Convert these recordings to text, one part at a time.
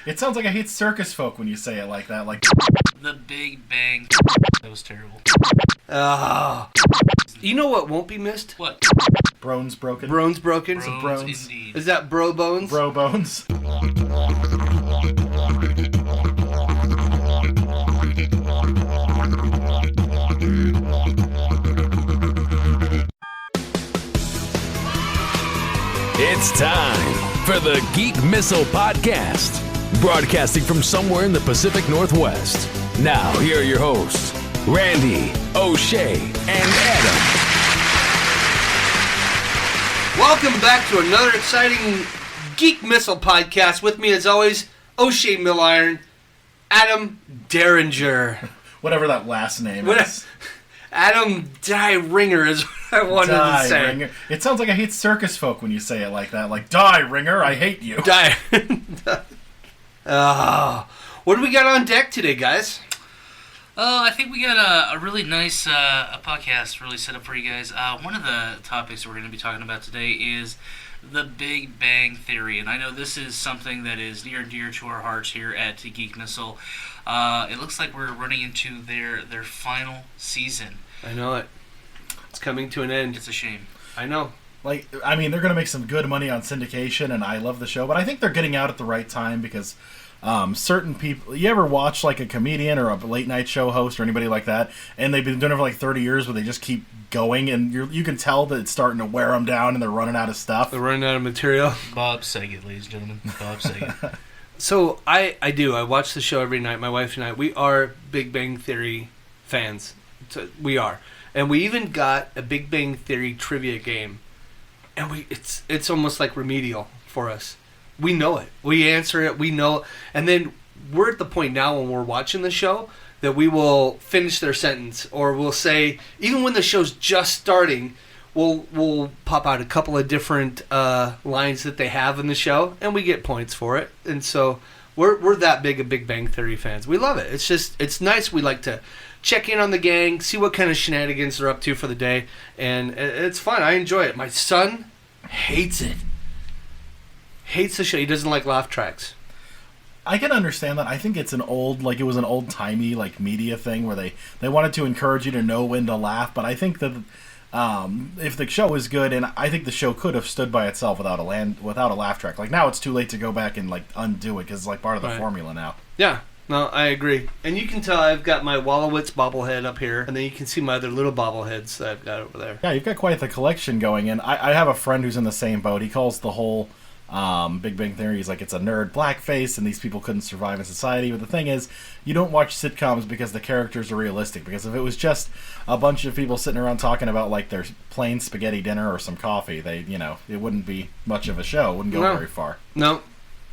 It sounds like I hate circus folk when you say it like that. Like The Big Bang. That was terrible. You know what won't be missed? What? Brones broken. Brones broken. Brones, indeed. Is that bro bones? Bro bones. It's time for the Geek Missile podcast, broadcasting from somewhere in the Pacific Northwest. Now, here are your hosts, Randy, Oshay, and Adam. Welcome back to another exciting Geek Missile podcast. With me, as always, Oshay Milliron, Adam Dieringer. Whatever that last name is. Adam Dieringer is what I wanted to say. Dieringer. It sounds like I hate circus folk when you say it like that. Like, Dieringer, I hate you. What do we got on deck today, guys? I think we got a really nice podcast really set up for you guys. One of the topics we're going to be talking about today is the Big Bang Theory. And I know this is something that is near and dear to our hearts here at Geek Missile. It looks like we're running into their final season. I know it. It's coming to an end. It's a shame. I know. Like, I mean, they're going to make some good money on syndication, and I love the show, but I think they're getting out at the right time because certain people... You ever watch, like, a comedian or a late-night show host or anybody like that, and they've been doing it for, like, 30 years, but they just keep going, and you can tell that it's starting to wear them down, and they're running out of stuff. They're running out of material. Bob Saget, ladies and gentlemen. Bob Saget. So, I do. I watch the show every night. My wife and I, we are Big Bang Theory fans. We are. And we even got a Big Bang Theory trivia game. And it's almost like remedial for us. We know it. We answer it. We know. And then we're at the point now when we're watching the show that we will finish their sentence. Or we'll say, even when the show's just starting, we'll pop out a couple of different lines that they have in the show. And we get points for it. And so we're that big of Big Bang Theory fans. We love it. It's nice. We like to check in on the gang, see what kind of shenanigans they're up to for the day, and it's fun. I enjoy it. My son hates it. Hates the show. He doesn't like laugh tracks. I can understand that. I think it's it was an old-timey, like, media thing where they wanted to encourage you to know when to laugh, but I think that if the show is good, and I think the show could have stood by itself without a laugh track. Like, now it's too late to go back and, like, undo it, because it's, like, part of the formula now. Yeah. No, I agree. And you can tell I've got my Wallowitz bobblehead up here, and then you can see my other little bobbleheads that I've got over there. Yeah, you've got quite the collection going, and I have a friend who's in the same boat. He calls the whole Big Bang Theory, he's like, it's a nerd blackface, and these people couldn't survive in society. But the thing is, you don't watch sitcoms because the characters are realistic, because if it was just a bunch of people sitting around talking about, like, their plain spaghetti dinner or some coffee, it wouldn't be much of a show. It wouldn't go very far. No.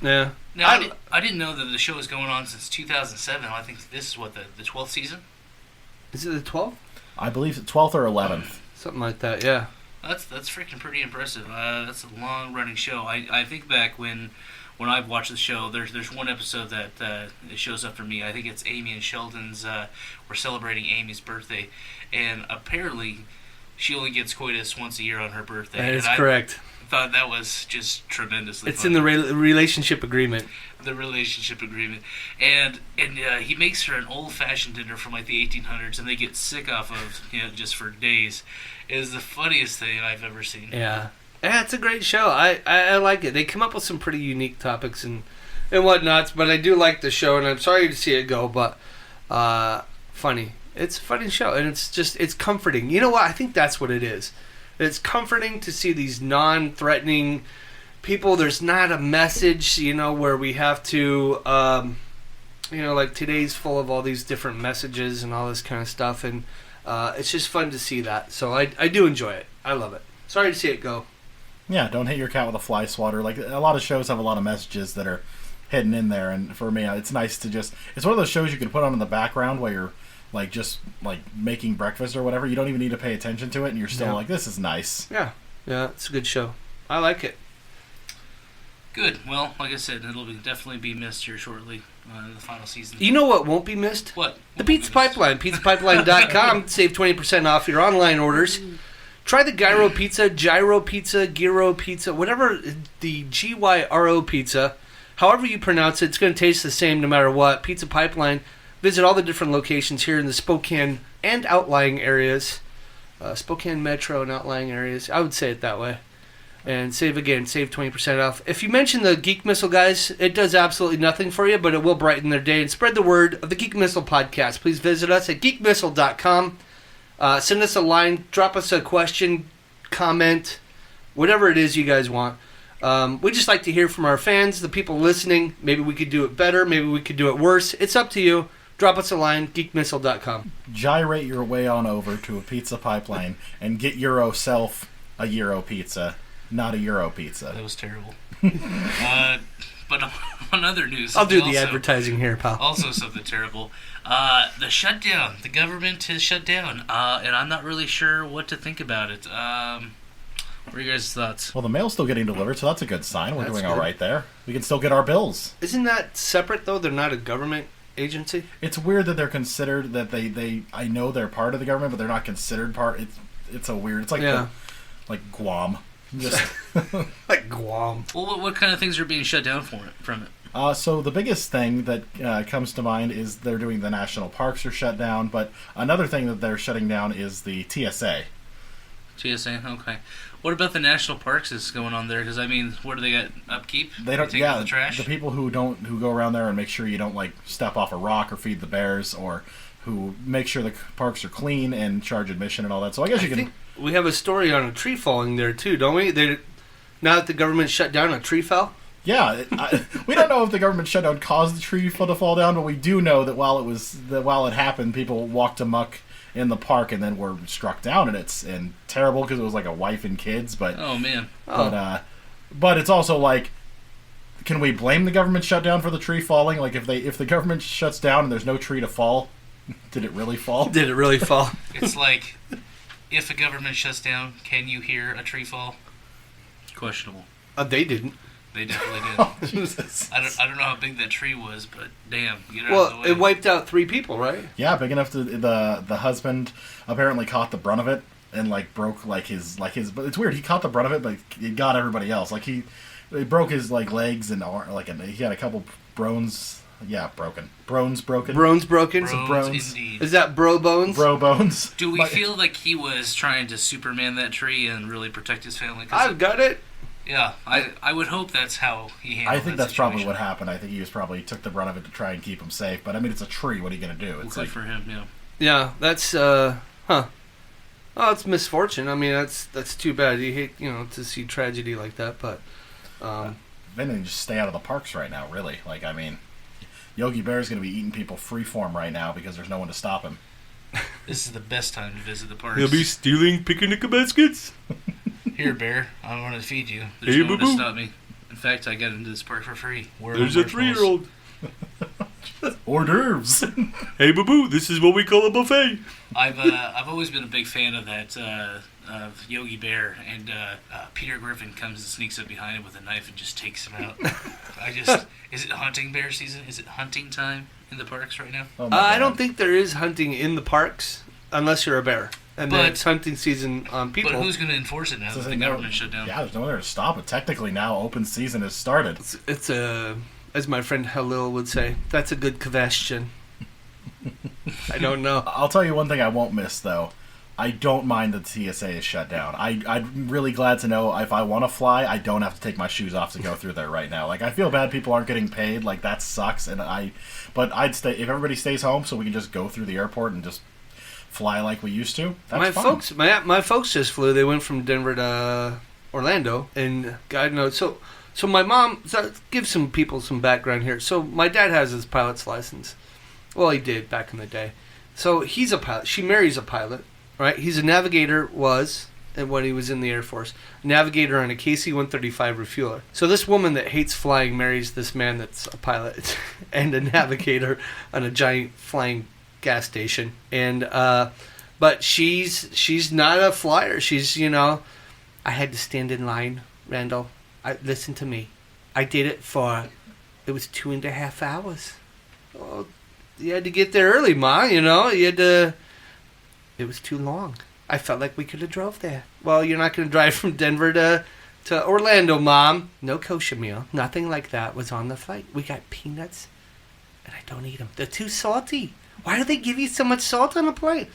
Yeah. Now, I didn't know that the show was going on since 2007. I think this is, the 12th season? Is it the 12th? I believe it's 12th or 11th. Something like that, yeah. That's freaking pretty impressive. That's a long-running show. I think back when I've watched the show, there's one episode that it shows up for me. I think it's Amy and Sheldon's, we're celebrating Amy's birthday, and apparently she only gets coitus once a year on her birthday. That is correct. Thought that was just tremendously It's funny. in the relationship agreement. The relationship agreement. And he makes her an old-fashioned dinner from, like, the 1800s, and they get sick off of, just for days. It is the funniest thing I've ever seen. Yeah. Yeah, it's a great show. I like it. They come up with some pretty unique topics and whatnots, but I do like the show, and I'm sorry to see it go, but funny. It's a funny show, and it's comforting. You know what? I think that's what it is. It's comforting to see these non-threatening people. There's not a message, where we have to, like today's full of all these different messages and all this kind of stuff, and it's just fun to see that. So I do enjoy it. I love it. Sorry to see it go. Yeah, don't hit your cat with a fly swatter. Like, a lot of shows have a lot of messages that are hidden in there, and for me, it's nice to it's one of those shows you can put on in the background while you're, like, just, like, making breakfast or whatever. You don't even need to pay attention to it, and you're still like, this is nice. Yeah, it's a good show. I like it. Good. Well, like I said, it'll definitely be missed here shortly in the final season. You know what won't be missed? What? The Pizza Pipeline. PizzaPipeline.com. Save 20% off your online orders. Try the Gyro Pizza, Gyro Pizza, Gyro Pizza, whatever, the GYRO Pizza. however you pronounce it, it's going to taste the same no matter what. Pizza Pipeline. Visit all the different locations here in the Spokane and outlying areas. Spokane Metro and outlying areas. I would say it that way. And save 20% off. If you mention the Geek Missile guys, it does absolutely nothing for you, but it will brighten their day. And spread the word of the Geek Missile podcast. Please visit us at geekmissile.com. Send us a line, drop us a question, comment, whatever it is you guys want. We just like to hear from our fans, the people listening. Maybe we could do it better. Maybe we could do it worse. It's up to you. Drop us a line, geekmissile.com. Gyrate your way on over to a Pizza Pipeline and get yourself a Euro pizza. Not a Euro pizza. That was terrible. But on other news... I'll do the advertising here, pal. Also something terrible. The shutdown. The government has shut down. And I'm not really sure what to think about it. What are your guys' thoughts? Well, the mail's still getting delivered, so that's a good sign. We're That's doing good. all right there. We can still get our bills. Isn't that separate, though? They're not a government agency? It's weird that they're considered, that they I know they're part of the government, but they're not considered part. It's a weird... It's like like Guam. Just like Guam. Well, what kind of things are being shut down from it? So the biggest thing that comes to mind is they're doing the national parks are shut down, but another thing that they're shutting down is the TSA. TSA, okay. What about the national parks is going on there? Because, I mean, what do they got? Upkeep? They don't. Take out the trash? The people who go around there and make sure you don't like step off a rock or feed the bears, or who make sure the parks are clean and charge admission and all that. So I guess you can. Think we have a story on a tree falling there too, don't we? Now that the government shut down, a tree fell. Yeah, we don't know if the government shutdown caused the tree to fall down, but we do know that while it happened, people walked amok in the park and then were struck down, and it's terrible because it was like a wife and kids. But oh man, but it's also like, can we blame the government shutdown for the tree falling? Like if the government shuts down and there's no tree to fall, did it really fall? Did it really fall? It's like, if a government shuts down, can you hear a tree fall? Questionable. They didn't. They definitely did. Oh, Jesus. I don't know how big that tree was, but damn, get out of the way. It wiped out 3 people, right? Yeah, big enough to the husband apparently caught the brunt of it and like broke his. But it's weird. He caught the brunt of it, but it got everybody else. Like he broke his like legs and he had a couple bones. Yeah, broken. Bones broken. Bones broken. Bones, indeed. Is that bro bones? Bro bones. Do we feel like he was trying to Superman that tree and really protect his family? I've got it. Yeah, I would hope that's how he handled it. I think that's probably what happened. I think he took the brunt of it to try and keep him safe. But I mean, it's a tree. What are you going to do? It's good for him. Yeah. Yeah, that's Oh, it's misfortune. I mean, that's too bad. You hate to see tragedy like that, but then they just stay out of the parks right now. Really, like I mean, Yogi Bear's going to be eating people freeform right now because there's no one to stop him. This is the best time to visit the parks. He'll be stealing picnic baskets. Here, Bear, I want to feed you. There's no one to stop me. In fact, I got into this park for free. There's a 3-year-old. Hors d'oeuvres. Hey, boo-boo, this is what we call a buffet. I've always been a big fan of that of Yogi Bear, and Peter Griffin comes and sneaks up behind him with a knife and just takes him out. Is it hunting bear season? Is it hunting time in the parks right now? Oh I don't think there is hunting in the parks unless you're a bear. And then it's hunting season on people. But who's going to enforce it now that the government shut down? Yeah, there's no one there to stop it. Technically now, open season has started. It's a, as my friend Howell would say, that's a good question. I don't know. I'll tell you one thing I won't miss, though. I don't mind that the TSA is shut down. I'm really glad to know if I want to fly, I don't have to take my shoes off to go through there right now. Like, I feel bad people aren't getting paid. Like, that sucks. But I'd stay, if everybody stays home so we can just go through the airport and just fly like we used to. That's fine. My folks just flew. They went from Denver to Orlando, and God knows. So my mom. So give some people some background here. So my dad has his pilot's license. Well, he did back in the day. So he's a pilot. She marries a pilot, right? He's a navigator. And when he was in the Air Force, navigator on a KC-135 refueler. So this woman that hates flying marries this man that's a pilot and a navigator on a giant flying gas station. And but she's not a flyer. She's I had to stand in line, Randall. Listen to me. I did it for it was 2.5 hours. Oh, you had to get there early, Ma. You had to. It was too long. I felt like we could have drove there. Well, you're not going to drive from Denver to to Orlando, Mom. No kosher meal. Nothing like that was on the flight. We got peanuts, and I don't eat them. They're too salty. Why do they give you so much salt on a plane?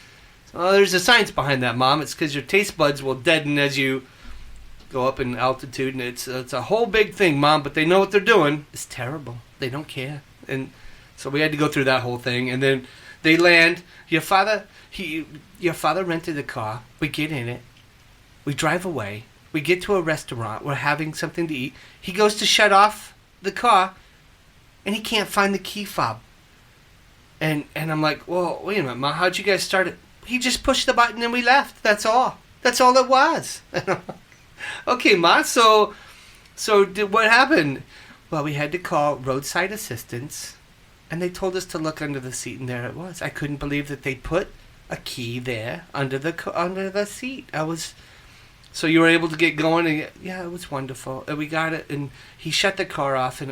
Oh, there's a science behind that, Mom. It's because your taste buds will deaden as you go up in altitude, and it's a whole big thing, Mom. But they know what they're doing. It's terrible. They don't care, and so we had to go through that whole thing. And then they land. Your father rented a car. We get in it. We drive away. We get to a restaurant. We're having something to eat. He goes to shut off the car, and he can't find the key fob. And I'm like, well, wait a minute, Ma, how'd you guys start it? He just pushed the button and we left. That's all. That's all it was. Okay, Ma, so what happened? Well, we had to call roadside assistance, and they told us to look under the seat, and there it was. I couldn't believe that they put a key there under the seat. So you were able to get going, and yeah, it was wonderful. And we got it, and he shut the car off, and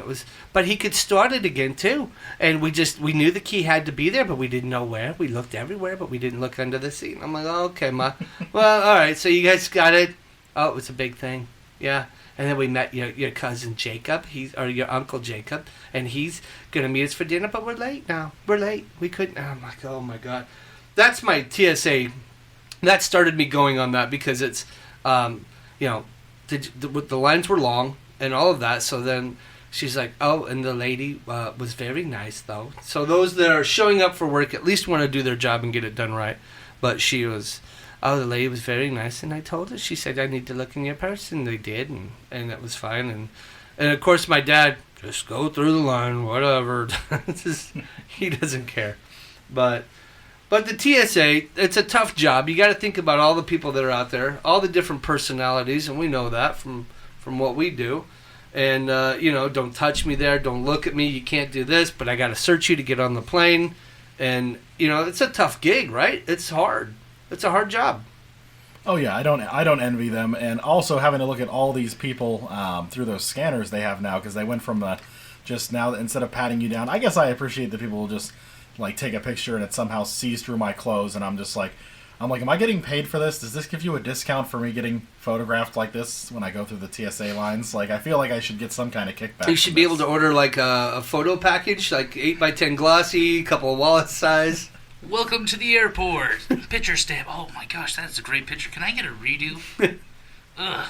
but he could start it again too. And we knew the key had to be there, but we didn't know where. We looked everywhere, but we didn't look under the seat. I'm like, oh, okay, Ma. Well, all right. So you guys got it. Oh, it was a big thing. Yeah. And then we met your cousin Jacob, or your uncle Jacob, and he's gonna meet us for dinner. But we're late now. We're late. We couldn't. I'm like, oh my God. That's my TSA. That started me going on that because it's. The lines were long and all of that. So then she's like, oh, and the lady was very nice, though. So those that are showing up for work at least want to do their job and get it done right. But the lady was very nice. And I told her, she said, I need to look in your purse. And they did. And that was fine. And of course, my dad, just go through the line, whatever. He doesn't care. But the TSA, it's a tough job. You got to think about all the people that are out there, all the different personalities, and we know that from what we do. And, don't touch me there, don't look at me, you can't do this, but I got to search you to get on the plane. And, it's a tough gig, right? It's hard. It's a hard job. Oh, yeah, I don't envy them. And also having to look at all these people through those scanners they have now, because they went from just now, instead of patting you down, I guess I appreciate that people will just take a picture and it somehow sees through my clothes, and I'm like, am I getting paid for this? Does this give you a discount for me getting photographed like this when I go through the TSA lines? I feel like I should get some kind of kickback. You should be able to order a photo package, 8x10 glossy, couple of wallet size. Welcome to the airport. Picture stamp. Oh my gosh, that's a great picture. Can I get a redo? Ugh.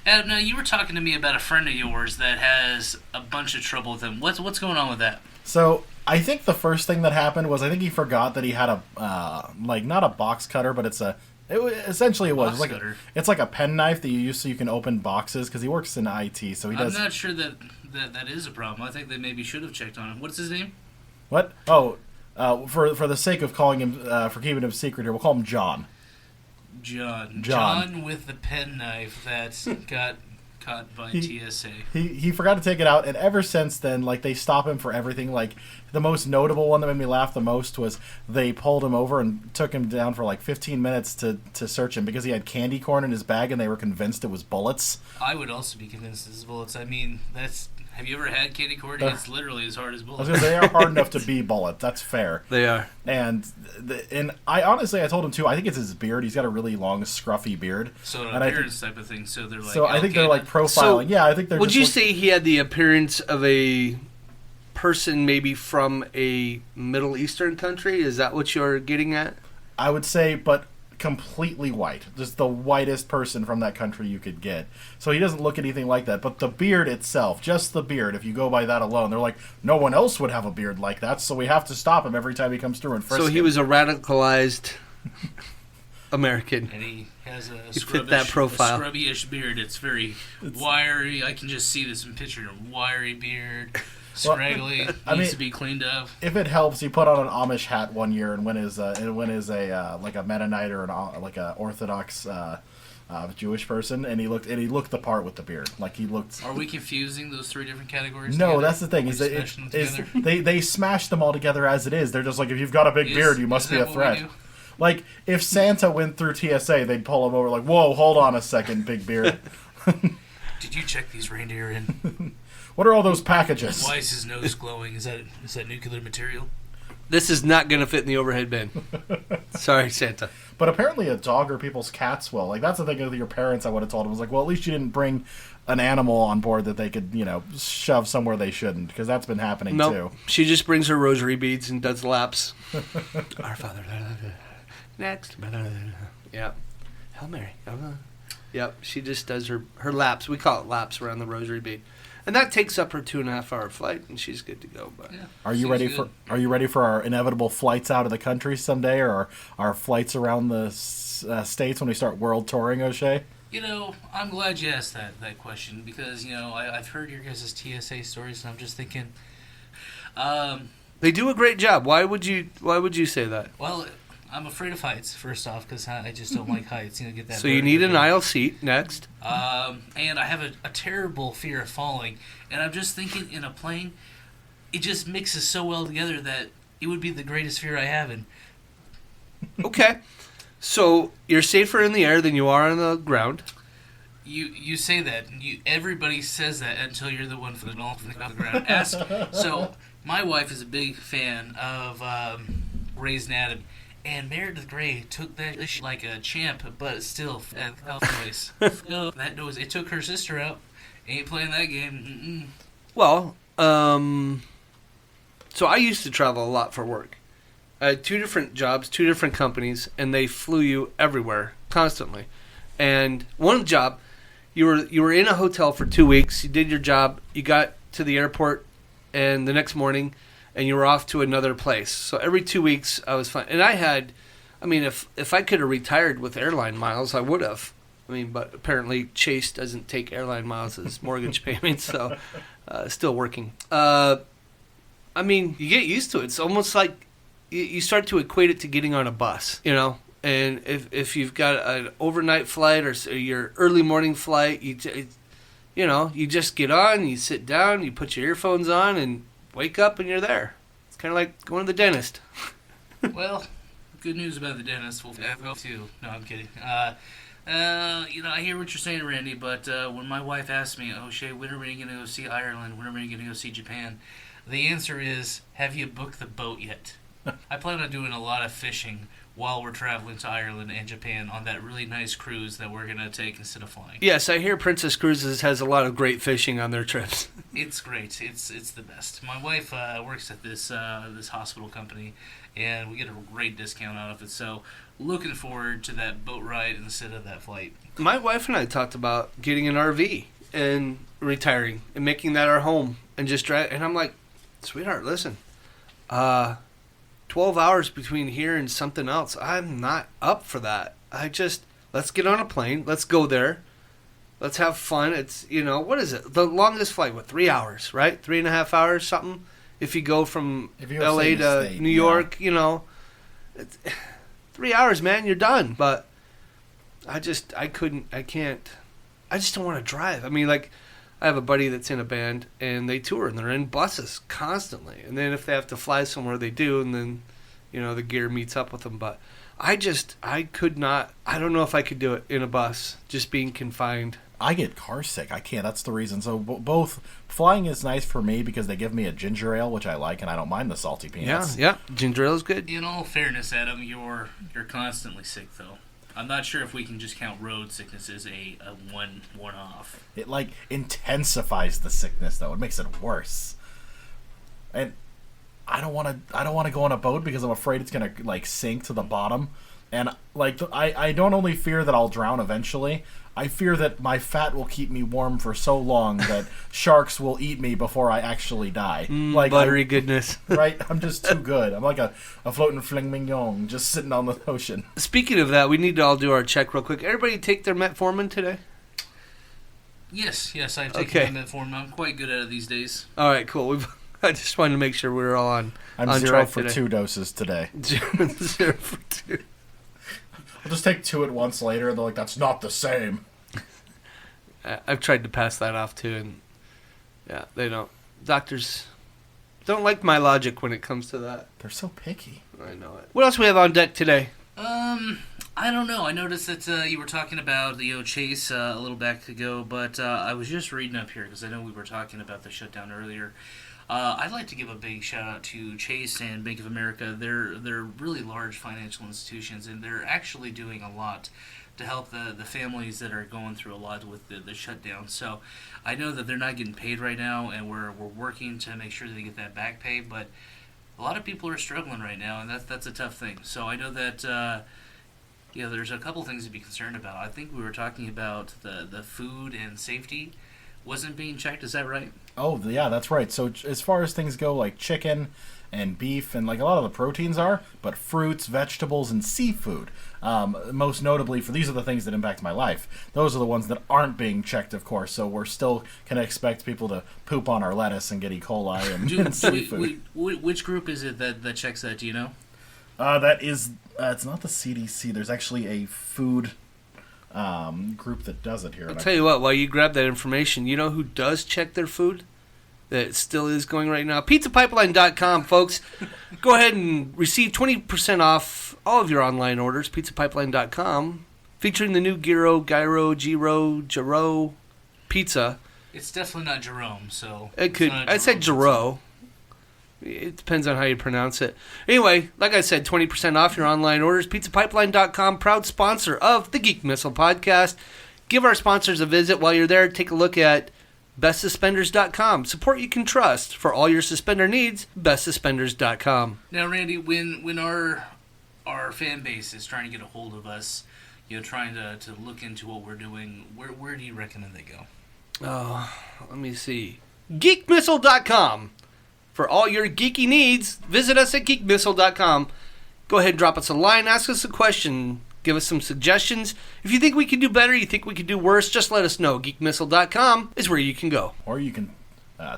Now you were talking to me about a friend of yours that has a bunch of trouble with him. What's going on with that? So I think the first thing that happened was I think he forgot that he had a not a box cutter, but it's like a pen knife that you use so you can open boxes, because he works in IT. So I'm not sure that is a problem. I think they maybe should have checked on him. What's his name? What? Oh, for the sake of calling him for keeping him secret here, we'll call him John. John with the pen knife that's got caught by TSA. He forgot to take it out, and ever since then, they stop him for everything. The most notable one that made me laugh the most was they pulled him over and took him down for 15 minutes to search him because he had candy corn in his bag, and they were convinced it was bullets. I would also be convinced it was bullets. I mean, have you ever had candy corn? It's literally as hard as bullets. I was gonna say, they are hard enough to be bullets. That's fair. They are. And I honestly, I told him too. I think it's his beard. He's got a really long, scruffy beard. So an appearance type of thing. So they're So I think they're profiling. So, yeah, I think they're. Would you say he had the appearance of a person maybe from a Middle Eastern country? Is that what you're getting at? I would say, but completely white. Just the whitest person from that country you could get. So he doesn't look anything like that. But the beard itself, just the beard, if you go by that alone, they're like, no one else would have a beard like that, so we have to stop him every time he comes through and frisk him. So he was a radicalized American. And he has a scrubby-ish beard. It's very wiry. I can just see this in picture. A wiry beard. Scraggly, needs to be cleaned up. If it helps, he put on an Amish hat one year and went as a Mennonite or a Orthodox Jewish person, and he looked the part with the beard. He looked. Are we confusing those three different categories? No, together? That's the thing. They smash them all together as it is. They're just if you've got a big beard, you must be a threat. If Santa went through TSA, they'd pull him over. Whoa, hold on a second, big beard. Did you check these reindeer in? What are all those packages? Why is his nose glowing? Is that nuclear material? This is not going to fit in the overhead bin. Sorry, Santa. But apparently a dog or people's cats will. Like, that's the thing with your parents, I would have told them. Was like, well, at least you didn't bring an animal on board that they could, shove somewhere they shouldn't, because that's been happening too. She just brings her rosary beads and does laps. Our Father. Next. Yeah. Hail Mary. Yep, she just does her laps. We call it laps around the rosary bead. And that takes up her 2.5 hour flight, and she's good to go. But Yeah, Are you ready for our inevitable flights out of the country someday, or our flights around the states when we start world touring, O'Shea? I'm glad you asked that question, because I've heard your guys' TSA stories, and I'm just thinking. they do a great job. Why would you say that? Well, I'm afraid of heights, first off, because I just don't like heights. Get that. So you need an aisle seat next. And I have a terrible fear of falling. And I'm just thinking, in a plane, it just mixes so well together that it would be the greatest fear I have. And Okay. So you're safer in the air than you are on the ground. you say that. Everybody says that until you're the one for the ground. So my wife is a big fan of Grey's Anatomy. And Meredith Grey took that shit like a champ, but still, noise. That noise. It took her sister out. Ain't playing that game. Well, so I used to travel a lot for work. I had 2 different jobs, 2 different companies, and they flew you everywhere, constantly. And one job, you were in a hotel for 2 weeks, you did your job, you got to the airport, and the next morning, and you were off to another place. So every 2 weeks, I was fine. And if I could have retired with airline miles, I would have. But apparently Chase doesn't take airline miles as mortgage payments, so still working. You get used to it. It's almost like you start to equate it to getting on a bus, And if you've got an overnight flight or your early morning flight, you just get on, you sit down, you put your earphones on, and wake up and you're there. It's kind of like going to the dentist. Well, good news about the dentist. We'll go too. No, I'm kidding. I hear what you're saying, Randy, but when my wife asked me, Shay, when are we going to go see Ireland? When are we going to go see Japan? The answer is, have you booked the boat yet? I plan on doing a lot of fishing while we're traveling to Ireland and Japan on that really nice cruise that we're going to take instead of flying. Yes, I hear Princess Cruises has a lot of great fishing on their trips. It's great. It's the best. My wife works at this hospital company, and we get a great discount out of it. So looking forward to that boat ride instead of that flight. My wife and I talked about getting an RV and retiring and making that our home and just drive. And I'm like, sweetheart, listen, 12 hours between here and something else. I'm not up for that. Let's get on a plane. Let's go there. Let's have fun. It's, what is it? The longest flight, 3 hours, right? 3.5 hours, something? If you go from LA to New York, it's 3 hours, man, you're done. But I just don't want to drive. I have a buddy that's in a band, and they tour, and they're in buses constantly. And then if they have to fly somewhere, they do, and then, the gear meets up with them. But I could not, I don't know if I could do it in a bus, just being confined. I get car sick. I can't. That's the reason. So both flying is nice for me because they give me a ginger ale, which I like, and I don't mind the salty peanuts. Yeah. Ginger ale is good. In all fairness, Adam, you're constantly sick, though. I'm not sure if we can just count road sickness as a one-off. It intensifies the sickness, though. It makes it worse. And I don't want to go on a boat because I'm afraid it's gonna sink to the bottom. And I don't only fear that I'll drown eventually. I fear that my fat will keep me warm for so long that sharks will eat me before I actually die. Buttery goodness. Right? I'm just too good. I'm like a floating fling mignon just sitting on the ocean. Speaking of that, we need to all do our check real quick. Everybody take their Metformin today? Yes, I've taken Metformin. I'm quite good at it these days. All right, cool. I just wanted to make sure we were all on I'm on 0 track for today. 2 doses today. 0 for 2. I'll just take 2 at once later, and they're like, that's not the same. I've tried to pass that off too, and yeah, they don't. Doctors don't like my logic when it comes to that. They're so picky. I know it. What else we have on deck today? I I don't know. I noticed that you were talking about Chase a little back ago, but I was just reading up here because I know we were talking about the shutdown earlier. I'd like to give a big shout out to Chase and Bank of America. They're really large financial institutions, and they're actually doing a lot to help the families that are going through a lot with the shutdown. So I know that they're not getting paid right now, and we're working to make sure that they get that back pay. But a lot of people are struggling right now, and that's a tough thing. So I know that there's a couple things to be concerned about. I think we were talking about the food and safety wasn't being checked. Is that right? Oh, yeah, that's right. So as far as things go, like chicken and beef and like a lot of the proteins are, but fruits, vegetables, and seafood, most notably, for these are the things that impact my life. Those are the ones that aren't being checked, of course. So we're still going to expect people to poop on our lettuce and get E. coli and seafood. Which group is it that checks that? Do you know? That is, it's not the CDC. There's actually a food group that does it here. I'll tell you what, while you grab that information, you know who does check their food? That still is going right now? PizzaPipeline.com, folks. Go ahead and receive 20% off all of your online orders. PizzaPipeline.com, featuring the new Giro pizza. It's definitely not Jerome, so... It could. I said Giro. It depends on how you pronounce it. Anyway, like I said, 20% off your online orders. PizzaPipeline.com, proud sponsor of the Geek Missile podcast. Give our sponsors a visit while you're there. Take a look at BestSuspenders.com. Support you can trust for all your suspender needs. BestSuspenders.com. Now, Randy, when our fan base is trying to get a hold of us, trying to look into what we're doing, where do you recommend they go? Oh, let me see. Geekmissile.com. For all your geeky needs, visit us at geekmissile.com. Go ahead and drop us a line, ask us a question, give us some suggestions. If you think we can do better, you think we can do worse, just let us know. Geekmissile.com is where you can go. Or you can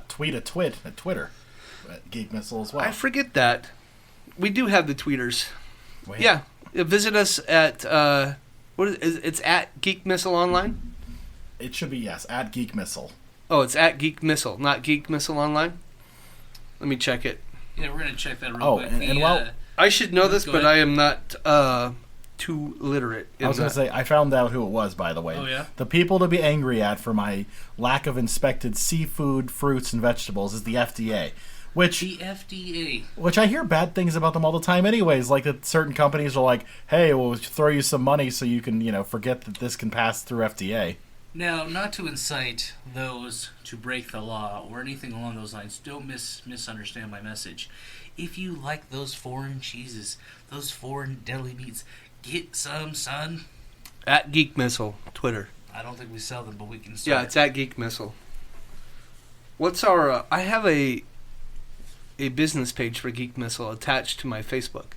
tweet at Twitter at Geek Missile as well. I forget that. We do have the tweeters. Wait. Yeah. Visit us at, it's at Geek Missile Online? It should be, yes, at Geek Missile. Oh, it's at Geek Missile, not Geek Missile Online? Let me check it. Yeah, we're going to check that real quick. And while... I should know this, but I am not too literate. I was going to say, I found out who it was, by the way. Oh, yeah? The people to be angry at for my lack of inspected seafood, fruits, and vegetables is the FDA. The FDA. Which I hear bad things about them all the time anyways. Like that certain companies are like, hey, we'll throw you some money so you can, forget that this can pass through FDA. Now, not to incite those to break the law or anything along those lines, don't misunderstand my message. If you like those foreign cheeses, those foreign deli meats, get some, son. At Geek Missile, Twitter. I don't think we sell them, but we can start. Yeah, it's at Geek Missile. What's our... I have a business page for Geek Missile attached to my Facebook.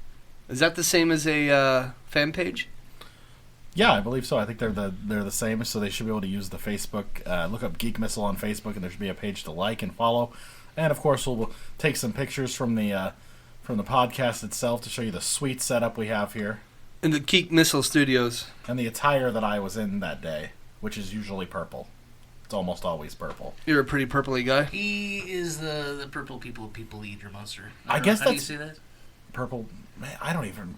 Is that the same as a fan page? Yeah, I believe so. I think they're the same, so they should be able to use the Facebook. Look up Geek Missile on Facebook, and there should be a page to like and follow. And of course, we'll take some pictures from the podcast itself to show you the sweet setup we have here. In the Geek Missile Studios. And the attire that I was in that day, which is usually purple. It's almost always purple. You're a pretty purpley guy. He is the purple people eater monster. I guess how that's... do you say that? Purple... Man, I don't even...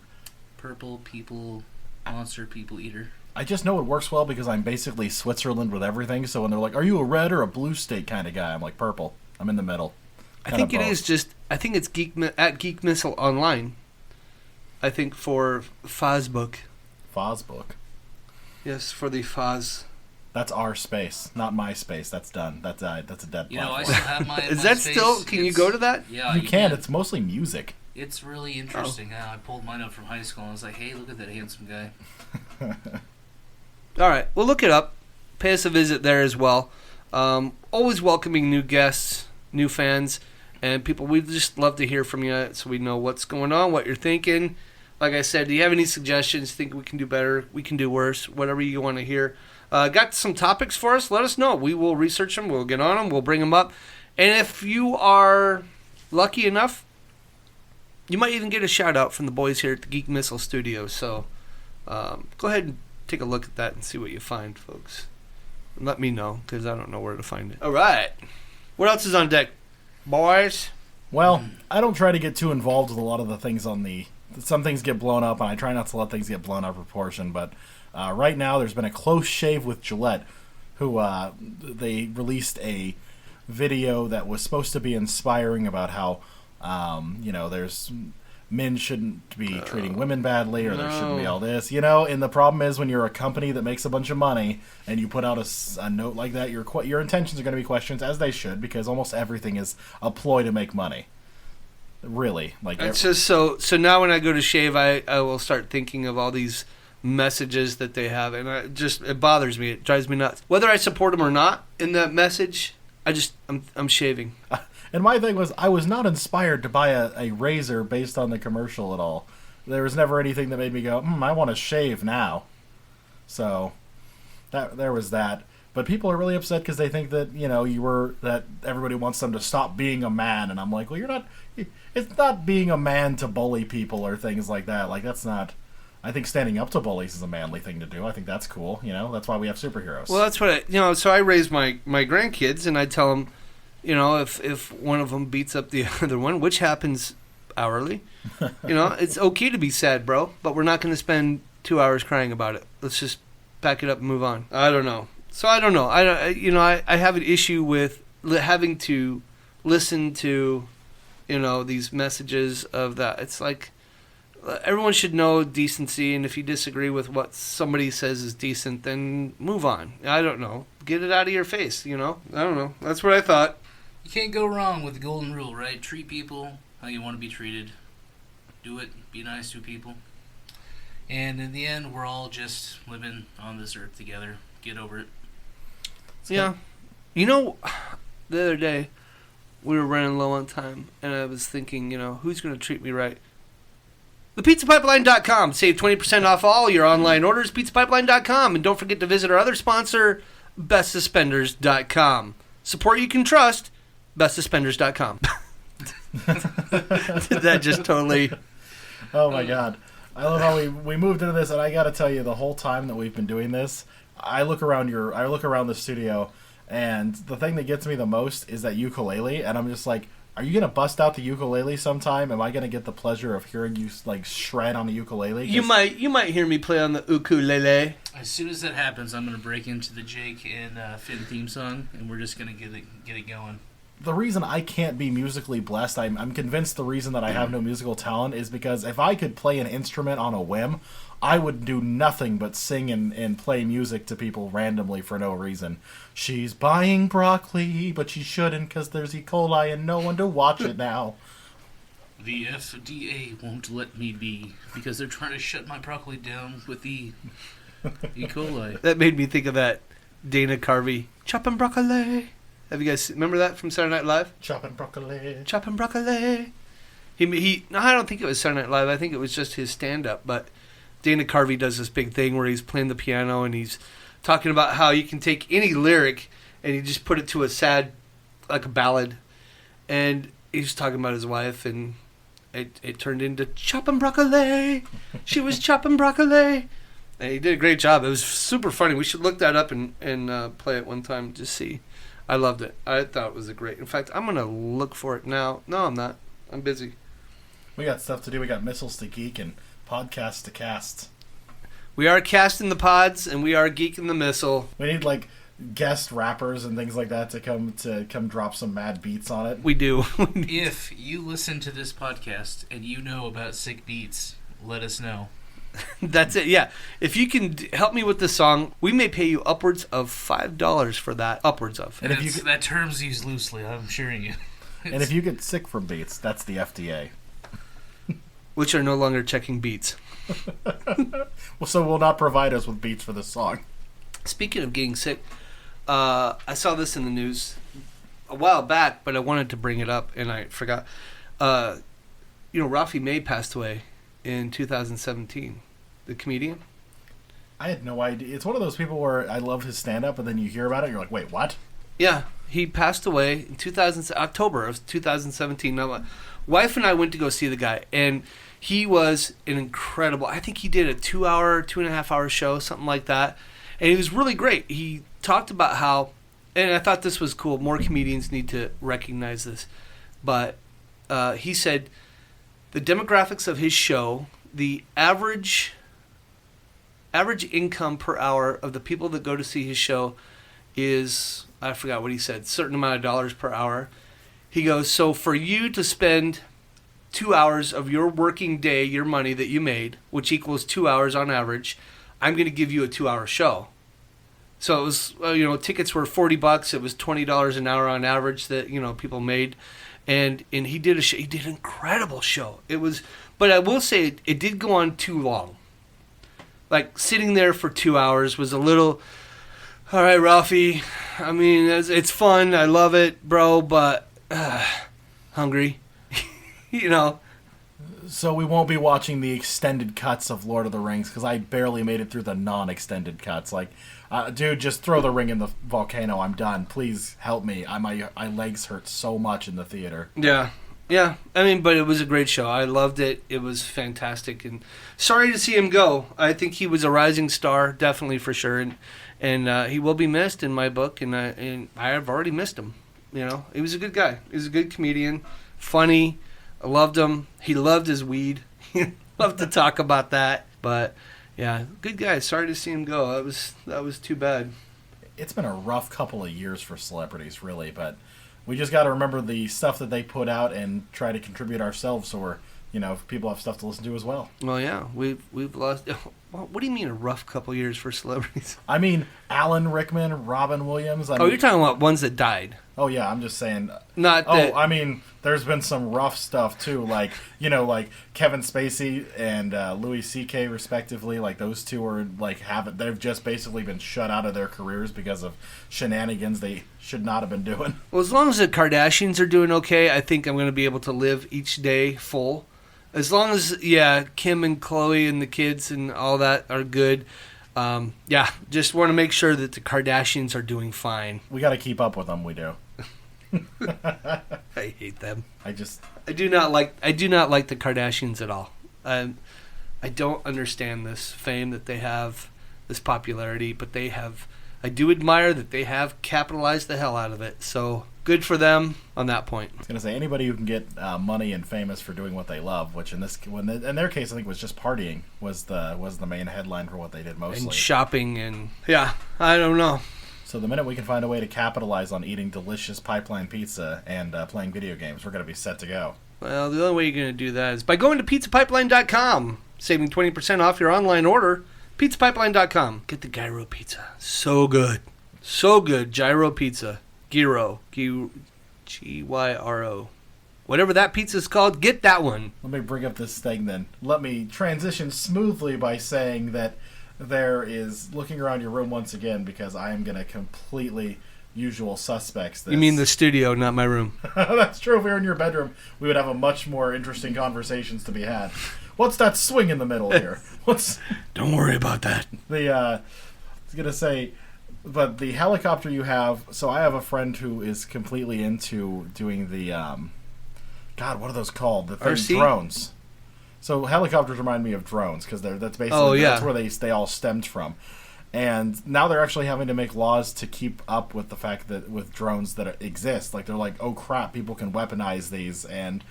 Purple people... Monster people eater. I just know it works well because I'm basically Switzerland with everything. So when they're like, "Are you a red or a blue state kind of guy?" I'm like, "Purple." I'm in the middle. I think it is just. I think it's at Geek Missile Online. I think for Facebook. Fosbook. Yes, for the Foz. That's our space, not my space. That's done. That's a dead platform. I still have my. Is my that space. still? Can you go to that? Yeah, you can. It's mostly music. It's really interesting. I pulled mine up from high school and I was like, hey, look at that handsome guy. All right. Well, look it up. Pay us a visit there as well. Always welcoming new guests, new fans, and people. We just love to hear from you so we know what's going on, what you're thinking. Like I said, do you have any suggestions? Think we can do better? We can do worse? Whatever you want to hear. Got some topics for us? Let us know. We will research them. We'll get on them. We'll bring them up. And if you are lucky enough, you might even get a shout out from the boys here at the Geek Missile Studios. So go ahead and take a look at that and see what you find, folks. And let me know, because I don't know where to find it. All right. What else is on deck, boys? Well, I don't try to get too involved with a lot of the things on the some things get blown up, and I try not to let things get blown out of proportion. But right now, there's been a close shave with Gillette, who they released a video that was supposed to be inspiring about how there's men shouldn't be treating women badly, or there shouldn't be all this, and the problem is when you're a company that makes a bunch of money and you put out a note like that, your intentions are going to be questioned, as they should, because almost everything is a ploy to make money. Really, it's just so now when I go to shave, I will start thinking of all these messages that they have, and it bothers me. It drives me nuts. Whether I support them or not in that message, I'm shaving. And my thing was, I was not inspired to buy a razor based on the commercial at all. There was never anything that made me go, I want to shave now. So, there was that. But people are really upset because they think that, that everybody wants them to stop being a man. And I'm like, well, you're not, it's not being a man to bully people or things like that. Like, that's not, I think standing up to bullies is a manly thing to do. I think that's cool. That's why we have superheroes. Well, that's what so I raise my grandkids, and I tell them, if one of them beats up the other one, which happens hourly, it's okay to be sad, bro, but we're not going to spend 2 hours crying about it. Let's just pack it up and move on. I don't know. So I don't know. I have an issue with having to listen to, these messages of that. It's like everyone should know decency, and if you disagree with what somebody says is decent, then move on. I don't know. Get it out of your face, I don't know. That's what I thought. You can't go wrong with the golden rule, right? Treat people how you want to be treated. Do it. Be nice to people. And in the end, we're all just living on this earth together. Get over it. Yeah. The other day, we were running low on time, and I was thinking, who's going to treat me right? ThePizzaPipeline.com. Save 20% off all your online orders. PizzaPipeline.com. And don't forget to visit our other sponsor, BestSuspenders.com. Support you can trust. BestSuspenders.com. Did that just totally... Oh, my God. I love how we moved into this, and I got to tell you, the whole time that we've been doing this, I look around the studio, and the thing that gets me the most is that ukulele, and I'm just like, are you going to bust out the ukulele sometime? Am I going to get the pleasure of hearing you shred on the ukulele? You might hear me play on the ukulele. As soon as that happens, I'm going to break into the Jake and Finn theme song, and we're just going to get it going. The reason I can't be musically blessed, I'm convinced the reason that I have no musical talent is because if I could play an instrument on a whim, I would do nothing but sing and play music to people randomly for no reason. She's buying broccoli, but she shouldn't because there's E. coli and no one to watch it now. The FDA won't let me be because they're trying to shut my broccoli down with the E. coli. That made me think of that Dana Carvey, chopping broccoli. Have you guys remember that from Saturday Night Live? Chopping broccoli. Chopping broccoli. No, I don't think it was Saturday Night Live. I think it was just his stand-up. But Dana Carvey does this big thing where he's playing the piano and he's talking about how you can take any lyric and you just put it to a sad, like a ballad. And he's talking about his wife, and it turned into chopping broccoli. She was chopping broccoli. And he did a great job. It was super funny. We should look that up and play it one time to see. I loved it. I thought it was great. In fact, I'm going to look for it now. No, I'm not. I'm busy. We got stuff to do. We got missiles to geek and podcasts to cast. We are casting the pods, and we are geeking the missile. We need, guest rappers and things like that to come drop some mad beats on it. We do. If you listen to this podcast and you know about sick beats, let us know. That's it, yeah. If you can help me with the song, we may pay you upwards of $5 for that. Upwards of. And that term's used loosely, I'm assuring you. And if you get sick from beats, that's the FDA. Which are no longer checking beats. Well, so will not provide us with beats for this song. Speaking of getting sick, I saw this in the news a while back, but I wanted to bring it up, and I forgot. Ralphie May passed away in 2017. The comedian. I had no idea. It's one of those people where I love his stand-up, and then you hear about it, and you're like, wait, what? Yeah, he passed away in October of 2017. Now, my wife and I went to go see the guy, and he was an incredible... I think he did a 2.5 hour show, something like that, and he was really great. He talked about how... And I thought this was cool. More comedians need to recognize this. But he said the demographics of his show, the average income per hour of the people that go to see his show is, I forgot what he said, certain amount of dollars per hour. He goes, so for you to spend 2 hours of your working day, your money that you made, which equals 2 hours on average, I'm going to give you a 2-hour show. So it was, tickets were $40. It was $20 an hour on average that, people made. And he did he did an incredible show. It was, but I will say it did go on too long. Like sitting there for 2 hours was a little, all right, Ralphie. I mean, it's fun. I love it, bro, but hungry, So we won't be watching the extended cuts of Lord of the Rings because I barely made it through the non-extended cuts. Like, dude, just throw the ring in the volcano. I'm done. Please help me. My legs hurt so much in the theater. Yeah. I mean, but it was a great show. I loved it. It was fantastic. And sorry to see him go. I think he was a rising star, definitely for sure. And he will be missed in my book. And I have already missed him. He was a good guy. He was a good comedian, funny. I loved him. He loved his weed. He loved to talk about that. But yeah, good guy. Sorry to see him go. That was too bad. It's been a rough couple of years for celebrities, really, but we just got to remember the stuff that they put out and try to contribute ourselves so we're, people have stuff to listen to as well. Well, yeah, we've lost. What do you mean a rough couple years for celebrities? I mean, Alan Rickman, Robin Williams. You're talking about ones that died. Oh, yeah, I'm just saying. Not that. I mean, there's been some rough stuff, too. Like, like Kevin Spacey and Louis C.K., respectively. Like, those two are, they've just basically been shut out of their careers because of shenanigans they should not have been doing. Well, as long as the Kardashians are doing okay, I think I'm going to be able to live each day full. As long as, Kim and Khloe and the kids and all that are good. Just want to make sure that the Kardashians are doing fine. We got to keep up with them, we do. I hate them. I do not like the Kardashians at all. I don't understand this fame that they have, this popularity, but I do admire that they have capitalized the hell out of it. So good for them on that point. I was gonna say anybody who can get money and famous for doing what they love, which in their case I think was just partying was the main headline for what they did mostly. And shopping and I don't know. So the minute we can find a way to capitalize on eating delicious pipeline pizza and playing video games, we're going to be set to go. Well, the only way you're going to do that is by going to pizzapipeline.com, saving 20% off your online order. Pizzapipeline.com. Get the gyro pizza. So good. So good. Gyro pizza. Gyro. Gyro. Whatever that pizza's called, get that one. Let me bring up this thing then. Let me transition smoothly by saying that there is, looking around your room once again, because I am going to completely usual suspects this. You mean the studio, not my room. That's true. If we were in your bedroom, we would have a much more interesting conversations to be had. What's that swing in the middle here? Don't worry about that. I was going to say, but the helicopter you have, so I have a friend who is completely into doing the, God, what are those called? The drones. So helicopters remind me of drones because that's basically that's where they all stemmed from, and now they're actually having to make laws to keep up with the fact that with drones that exist, like they're like, oh crap, people can weaponize these, and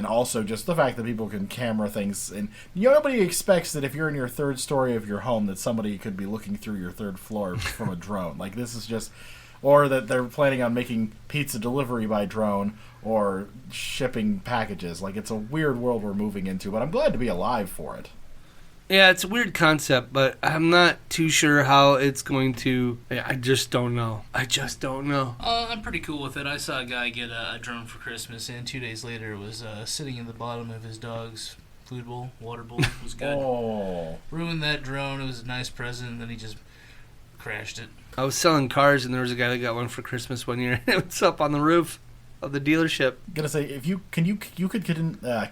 also just the fact that people can camera things, and nobody expects that if you're in your third story of your home that somebody could be looking through your third floor from a drone. Like this is just. Or that they're planning on making pizza delivery by drone or shipping packages. Like, it's a weird world we're moving into, but I'm glad to be alive for it. Yeah, it's a weird concept, but I'm not too sure how it's going to... I just don't know. I'm pretty cool with it. I saw a guy get a drone for Christmas, and 2 days later it was sitting in the bottom of his dog's food bowl, water bowl. It was good. Oh. Ruined that drone. It was a nice present, and then he just crashed it. I was selling cars, and there was a guy that got one for Christmas one year. It was up on the roof of the dealership. I'm gonna say, if you could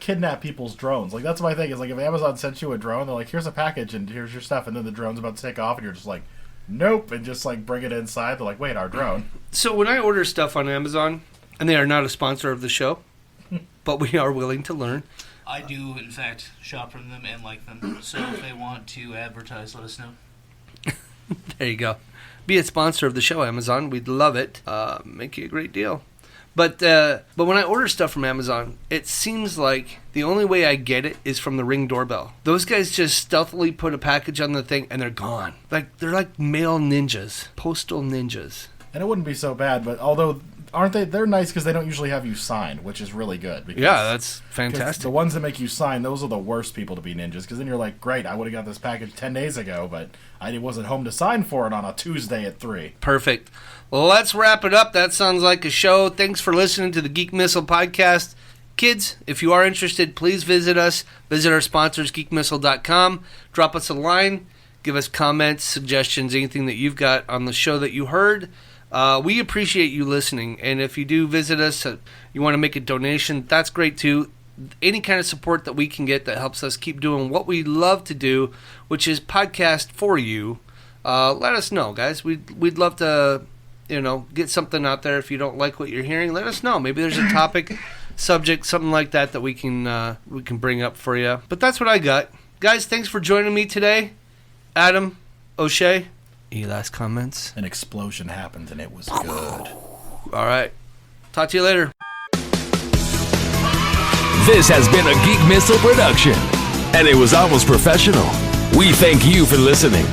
kidnap people's drones. Like that's my thing. Is like if Amazon sent you a drone, they're like, here's a package and here's your stuff, and then the drone's about to take off, and you're just like, nope, and just like bring it inside. They're like, wait, our drone. So when I order stuff on Amazon, and they are not a sponsor of the show, but we are willing to learn. I do, in fact, shop from them and like them. So if they want to advertise, let us know. There you go. Be a sponsor of the show, Amazon. We'd love it. Make you a great deal. But when I order stuff from Amazon, it seems like the only way I get it is from the Ring doorbell. Those guys just stealthily put a package on the thing and they're gone. Like they're like mail ninjas, postal ninjas. And it wouldn't be so bad, but although aren't they? They're nice because they don't usually have you sign, which is really good. Because, yeah, that's fantastic. The ones that make you sign, those are the worst people to be ninjas. Because then you're like, great, I would have got this package 10 days ago, but I wasn't home to sign for it on a Tuesday at 3. Perfect. Well, let's wrap it up. That sounds like a show. Thanks for listening to the Geek Missile podcast. Kids, if you are interested, please visit us. Visit our sponsors, geekmissile.com. Drop us a line. Give us comments, suggestions, anything that you've got on the show that you heard. We appreciate you listening. And if you do visit us, you want to make a donation, that's great too. Any kind of support that we can get that helps us keep doing what we love to do, which is podcast for you. Let us know, guys. We'd love to, get something out there. If you don't like what you're hearing, let us know. Maybe there's a topic, subject, something like that we can bring up for you. But that's what I got, guys. Thanks for joining me today, Adam, Oshay. Any last comments? An explosion happened and it was good. All right. Talk to you later. This has been a Geek Missile production, and it was almost professional. We thank you for listening.